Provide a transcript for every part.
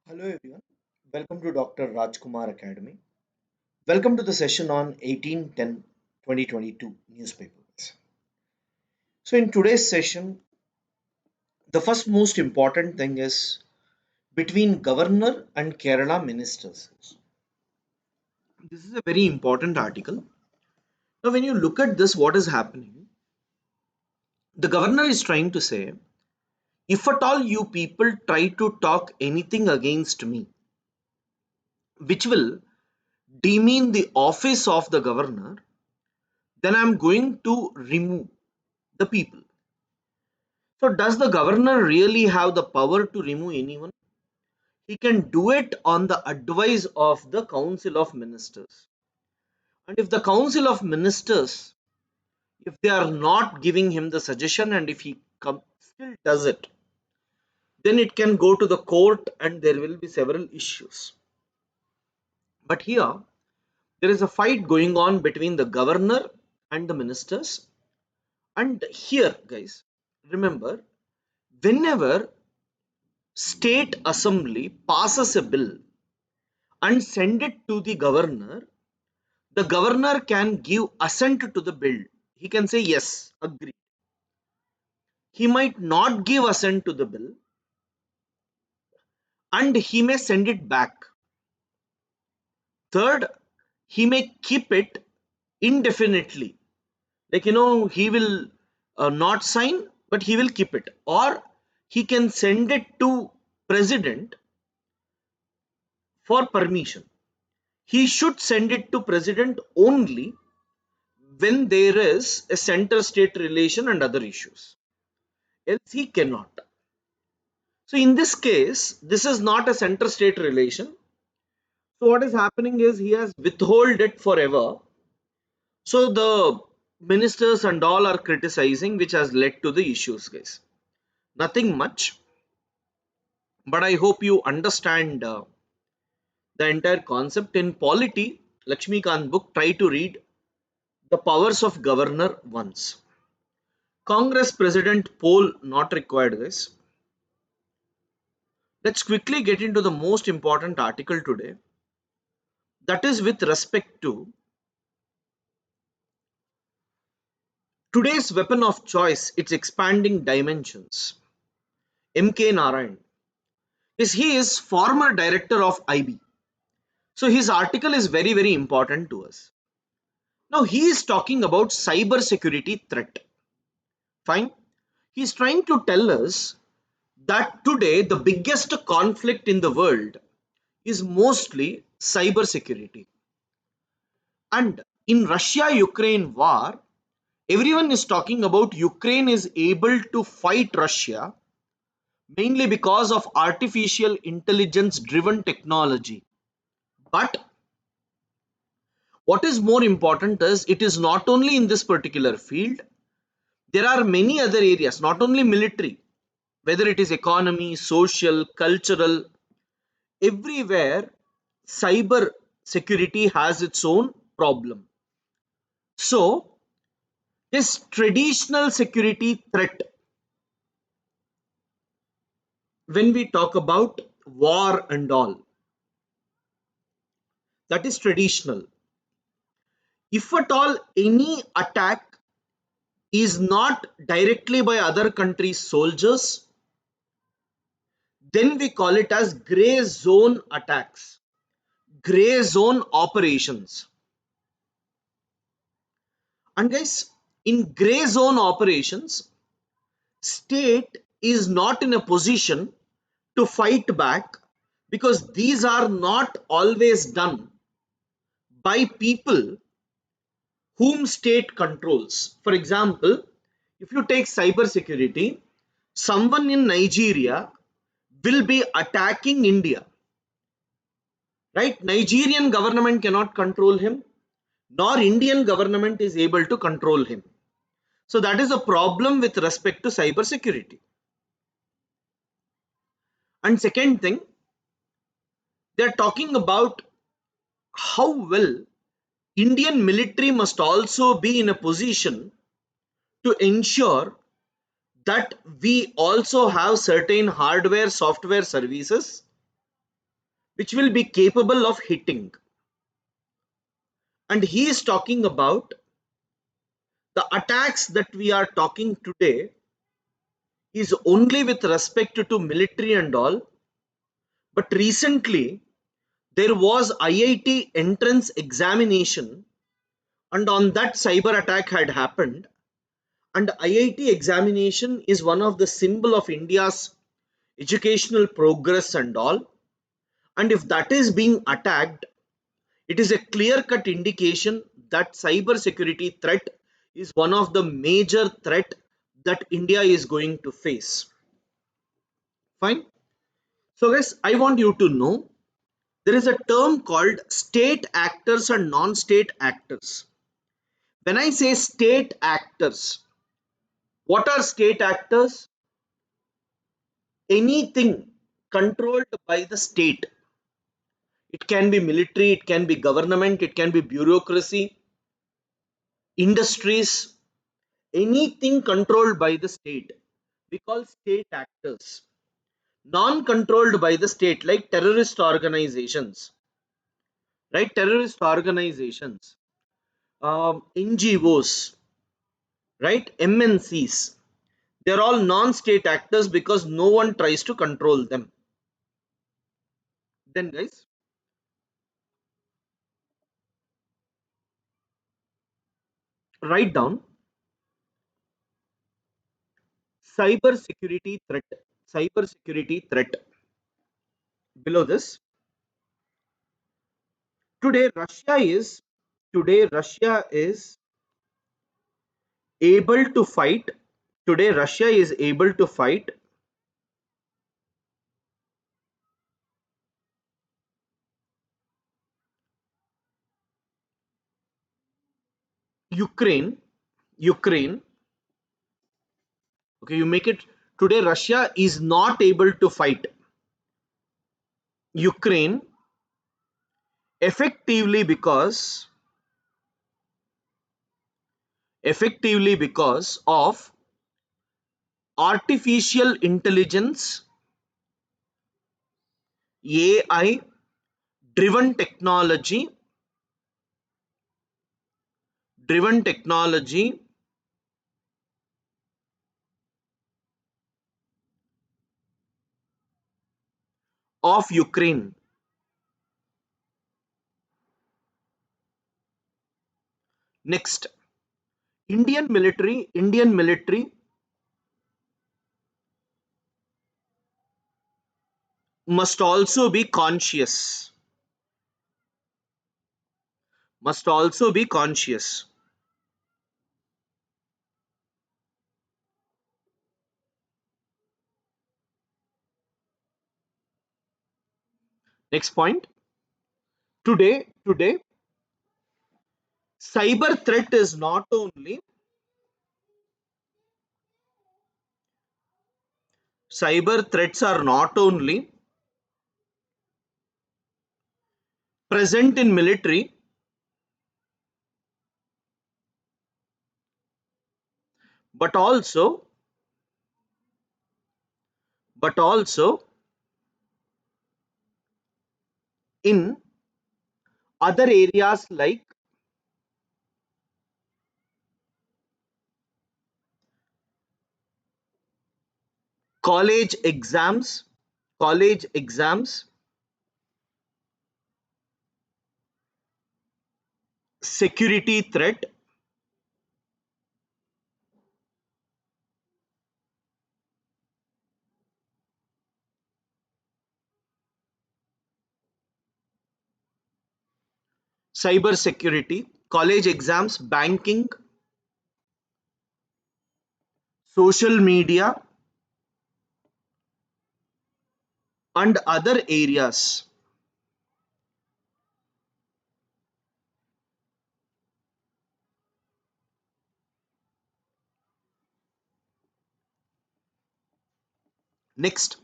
Hello everyone, welcome to Dr. Rajkumar Academy. Welcome to the session on 18/10/2022 newspapers. So in today's session, the first most important thing is between governor and Kerala ministers. This is a very important article. Now when you look at this, what is happening? The governor is trying to say, if at all you people try to talk anything against me, which will demean the office of the governor, then I'm going to remove the people. So, does the governor really have the power to remove anyone? He can do it on the advice of the Council of Ministers. And if the Council of Ministers, if they are not giving him the suggestion and if he still does it, then it can go to the court and there will be several issues. But here, there is a fight going on between the governor and the ministers. And here, guys, remember, whenever state assembly passes a bill and send it to the governor can give assent to the bill. He can say yes, agree. He might not give assent to the bill and he may send it back. Third, he may keep it indefinitely. Like, he will not sign, but he will keep it. Or he can send it to president for permission. He should send it to president only when there is a center state relation and other issues, else he cannot. So in this case, this is not a center state relation. So what is happening is he has withhold it forever. So the ministers and all are criticizing, which has led to the issues, guys. Nothing much, but I hope you understand the entire concept. In polity, Lakshmikant book, try to read the powers of governor once. Congress president poll not required, guys. Let's quickly get into the most important article today. That is with respect to today's weapon of choice, its expanding dimensions. MK Narayan he is former director of IB. So his article is very very important to us. Now he is talking about cyber security threat. Fine. He is trying to tell us that today the biggest conflict in the world is mostly cyber security. And in Russia Ukraine war, everyone is talking about Ukraine is able to fight Russia mainly because of artificial intelligence driven technology. But what is more important is it is not only in this particular field, there are many other areas, not only military, whether it is economy, social, cultural, everywhere cyber security has its own problem. So, this traditional security threat, when we talk about war and all, that is traditional. If at all any attack is not directly by other countries' soldiers, then we call it as gray zone attacks, gray zone operations. And guys, in gray zone operations, state is not in a position to fight back because these are not always done by people whom state controls. For example, if you take cyber security, someone in Nigeria will be attacking India, right? Nigerian government cannot control him, nor Indian government is able to control him. So that is a problem with respect to cyber security. And second thing, they are talking about how well Indian military must also be in a position to ensure that we also have certain hardware software services which will be capable of hitting. And he is talking about the attacks that we are talking today is only with respect to military and all. But recently, there was IIT entrance examination, and on that cyber attack had happened. And IIT examination is one of the symbol of India's educational progress and all. And if that is being attacked, it is a clear-cut indication that cyber security threat is one of the major threat that India is going to face. Fine. So guys, I want you to know there is a term called state actors and non-state actors. When I say state actors, what are state actors? Anything controlled by the state. It can be military, it can be government, it can be bureaucracy, industries, anything controlled by the state. We call state actors. Non-controlled by the state, like terrorist organizations, right? Terrorist organizations, NGOs, right? MNCs. They're all non-state actors because no one tries to control them. Then, guys, write down cyber security threat. Cyber security threat. Below this, today Russia is today Russia is able to fight. Today Russia is able to fight Ukraine. Ukraine. Okay, you make it. Today Russia is not able to fight Ukraine effectively because of artificial intelligence, AI driven technology of Ukraine. Next, Indian military must also be conscious. Must also be conscious. Next point. Today, cyber threat is not only cyber threats are not only present in military, but also in other areas like college exams, college exams, security threat, cyber security, college exams, banking, social media, and other areas. Next,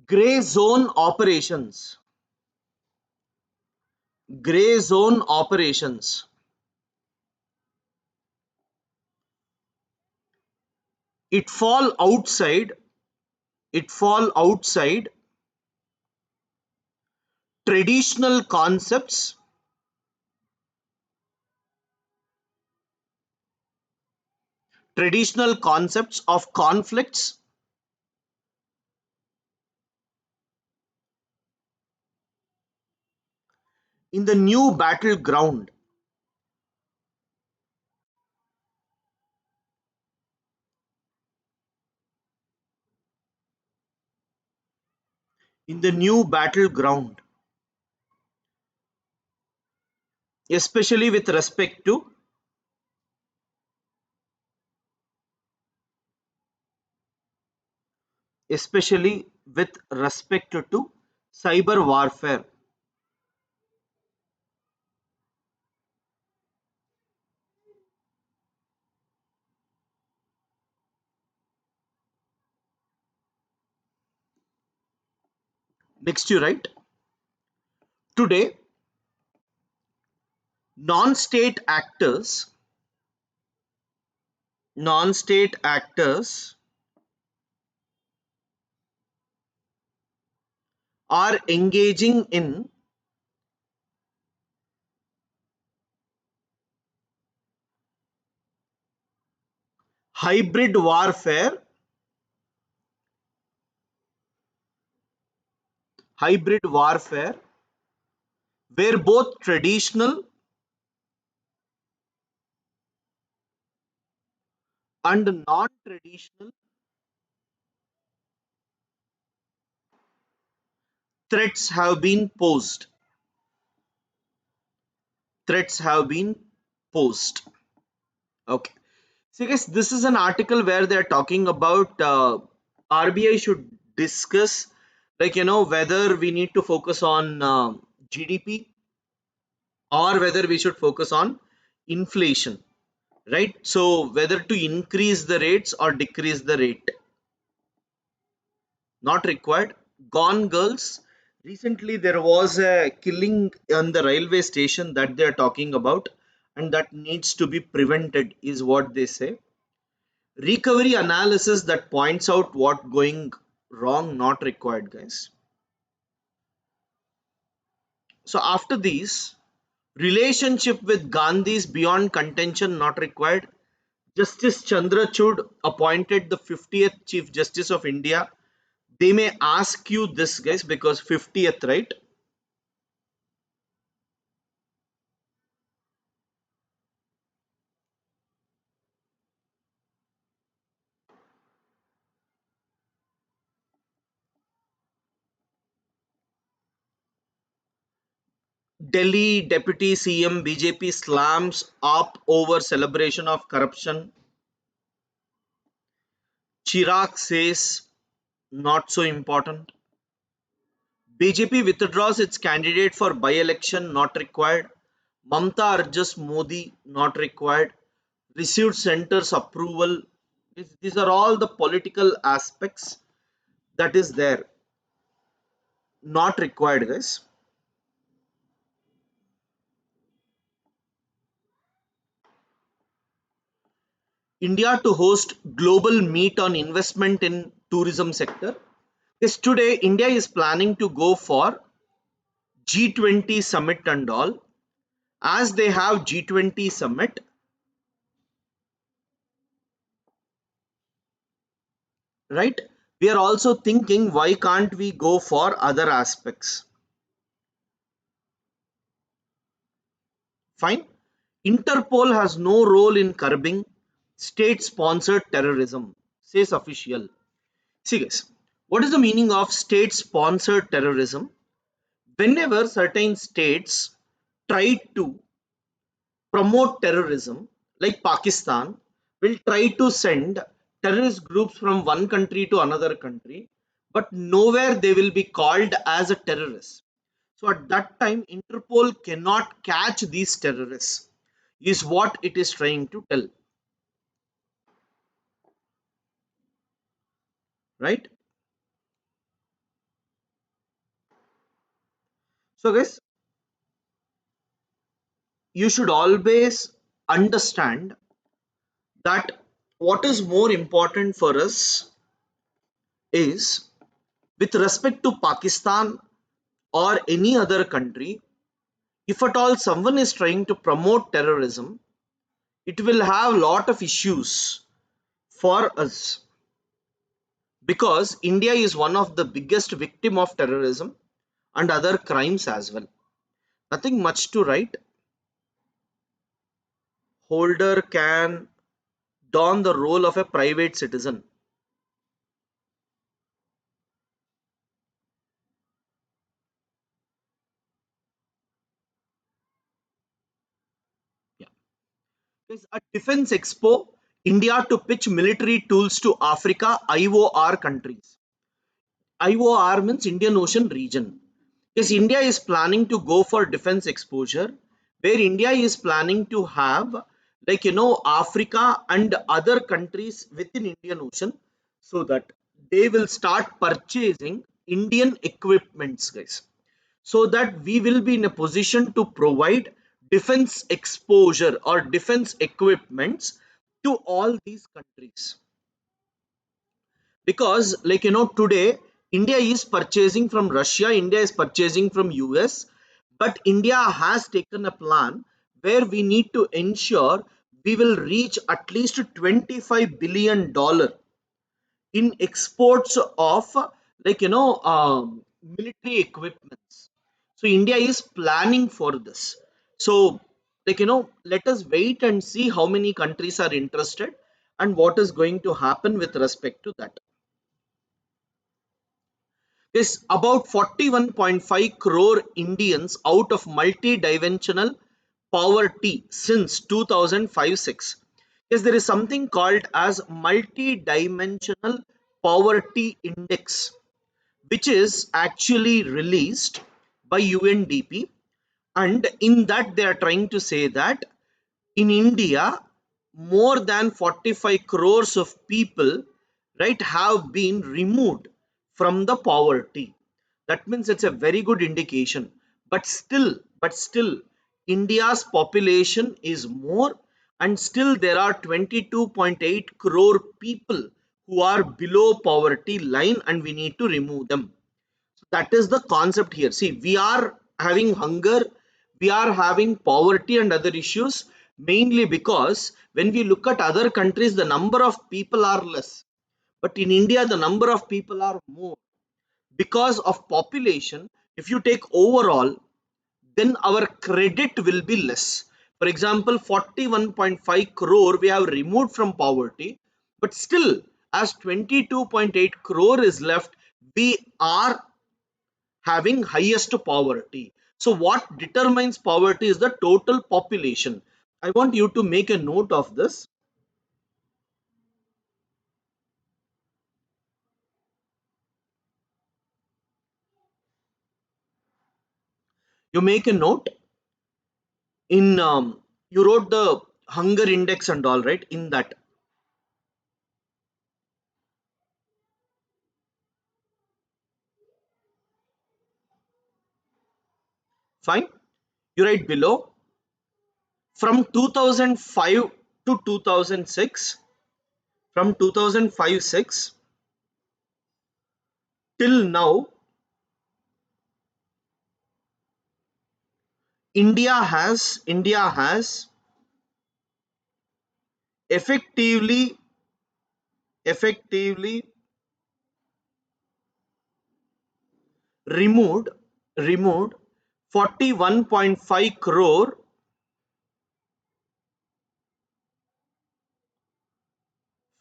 gray zone operations. Gray zone operations. It fall outside. It fall outside traditional concepts of conflicts in the new battleground. In the new battleground, especially with respect to especially with respect to cyber warfare. Next, you write today, non-state actors, non-state actors are engaging in hybrid warfare, hybrid warfare, where both traditional and non-traditional threats have been posed. Threats have been posed. Okay. So, guys, this is an article where they're talking about RBI should discuss, like, whether we need to focus on GDP or whether we should focus on inflation, right? So, whether to increase the rates or decrease the rate, not required. Gone girls. Recently, there was a killing on the railway station that they're talking about, and that needs to be prevented, is what they say. Recovery analysis that points out what going wrong, not required, guys. So after these, relationship with Gandhi's beyond contention, not required. Justice Chandrachud appointed the 50th Chief Justice of India. They may ask you this, guys, because 50th, right? Delhi Deputy CM BJP slams up over celebration of corruption. Chirag says not so important. BJP withdraws its candidate for by-election, not required. Mamta urges Modi, not required. Received center's approval. These are all the political aspects that is there, not required, guys. India to host global meet on investment in tourism sector. Yes, today India is planning to go for G20 summit and all. As they have G20 summit, right? We are also thinking why can't we go for other aspects? Fine. Interpol has no role in curbing state sponsored terrorism, says official. See, guys, what is the meaning of state sponsored terrorism? Whenever certain states try to promote terrorism, like Pakistan, will try to send terrorist groups from one country to another country, but nowhere they will be called as a terrorist. So at that time, Interpol cannot catch these terrorists, is what it is trying to tell, right? So, guys, you should always understand that what is more important for us is with respect to Pakistan. or any other country, if at all someone is trying to promote terrorism, it will have a lot of issues for us, because India is one of the biggest victim of terrorism and other crimes as well. Nothing much to write. Holder can don the role of a private citizen. Yeah. There's a defense expo, India to pitch military tools to Africa IOR countries. IOR means Indian Ocean region. Yes, India is planning to go for defense exposure, where India is planning to have, like, Africa and other countries within Indian Ocean, so that they will start purchasing Indian equipments, guys, so that we will be in a position to provide defense exposure or defense equipments to all these countries. Because, today India is purchasing from Russia, India is purchasing from US, but India has taken a plan where we need to ensure we will reach at least $25 billion in exports of, military equipments. So India is planning for this. So, let us wait and see how many countries are interested and what is going to happen with respect to that. Is about 41.5 crore Indians out of multidimensional poverty since 2005-6. Yes, there is something called as multidimensional poverty index, which is actually released by UNDP, and in that they are trying to say that in India, more than 45 crores of people, right, have been removed from the poverty. That means it's a very good indication. But still, India's population is more, and still there are 22.8 crore people who are below poverty line, and we need to remove them. That is the concept here. See, we are having hunger, we are having poverty and other issues, mainly because when we look at other countries, the number of people are less, but in India the number of people are more because of population. If you take overall, then our credit will be less. For example, 41.5 crore we have removed from poverty, but still, as 22.8 crore is left, we are having highest poverty. So what determines poverty is the total population. I want you to make a note of this. You make a note in, you wrote the hunger index and all, right? In that, fine. You write below, from 2005 to 2006, from 2005-6 till now, India has effectively removed removed 41.5 crore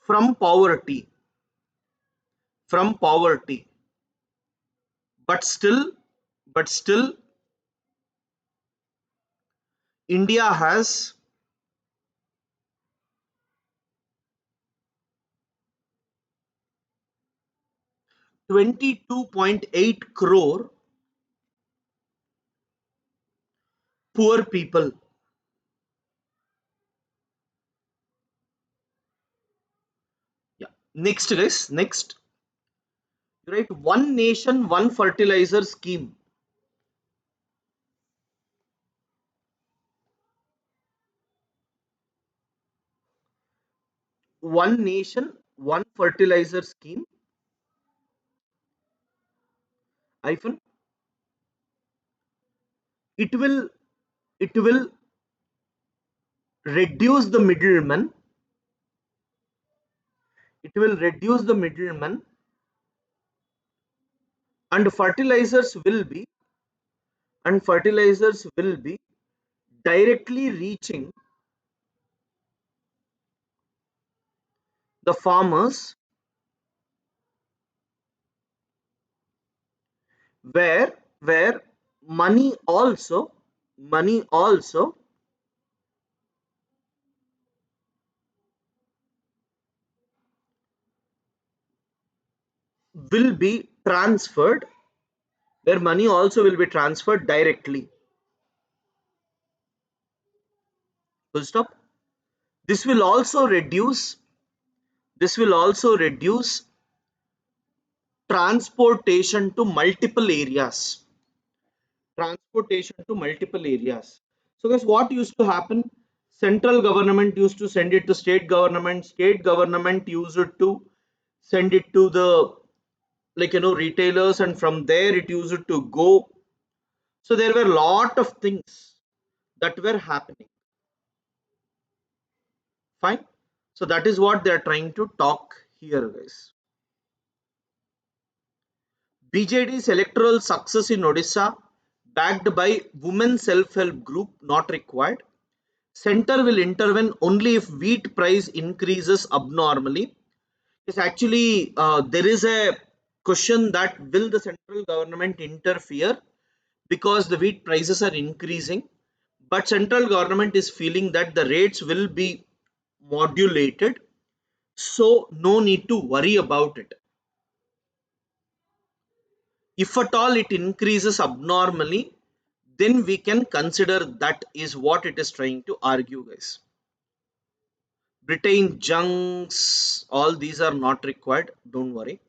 from poverty, but still India has 22.8 crore poor people. Yeah. Next, guys, next, right? One nation, one fertilizer scheme. One nation, one fertilizer scheme. Hyphen. it will it will reduce the middleman. It will reduce the middleman, and fertilizers will be directly reaching the farmers, where money also money also will be transferred where money also will be transferred directly. Full stop. This will also reduce this will also reduce transportation to multiple areas. Transportation to multiple areas. So guys, what used to happen? Central government used to send it to state government. State government used to send it to the, retailers, and from there it used to go. So there were a lot of things that were happening. Fine. So that is what they are trying to talk here, guys. BJD's electoral success in Odisha, backed by women self-help group, not required. Center will intervene only if wheat price increases abnormally. Yes, actually, there is a question that will the central government interfere because the wheat prices are increasing, but central government is feeling that the rates will be modulated, so no need to worry about it. If at all it increases abnormally, then we can consider that is what it is trying to argue, guys. Britain junks, all these are not required, don't worry.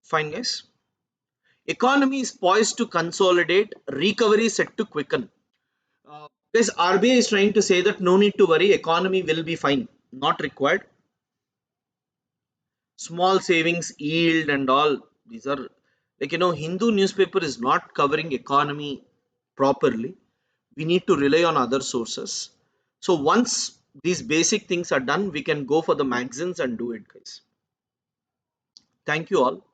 Fine, guys. Economy is poised to consolidate, recovery set to quicken. Guys, RBI is trying to say that no need to worry, economy will be fine, not required. Small savings yield and all these are, Hindu newspaper is not covering economy properly. We need to rely on other sources. So once these basic things are done, we can go for the magazines and do it, guys. Thank you all.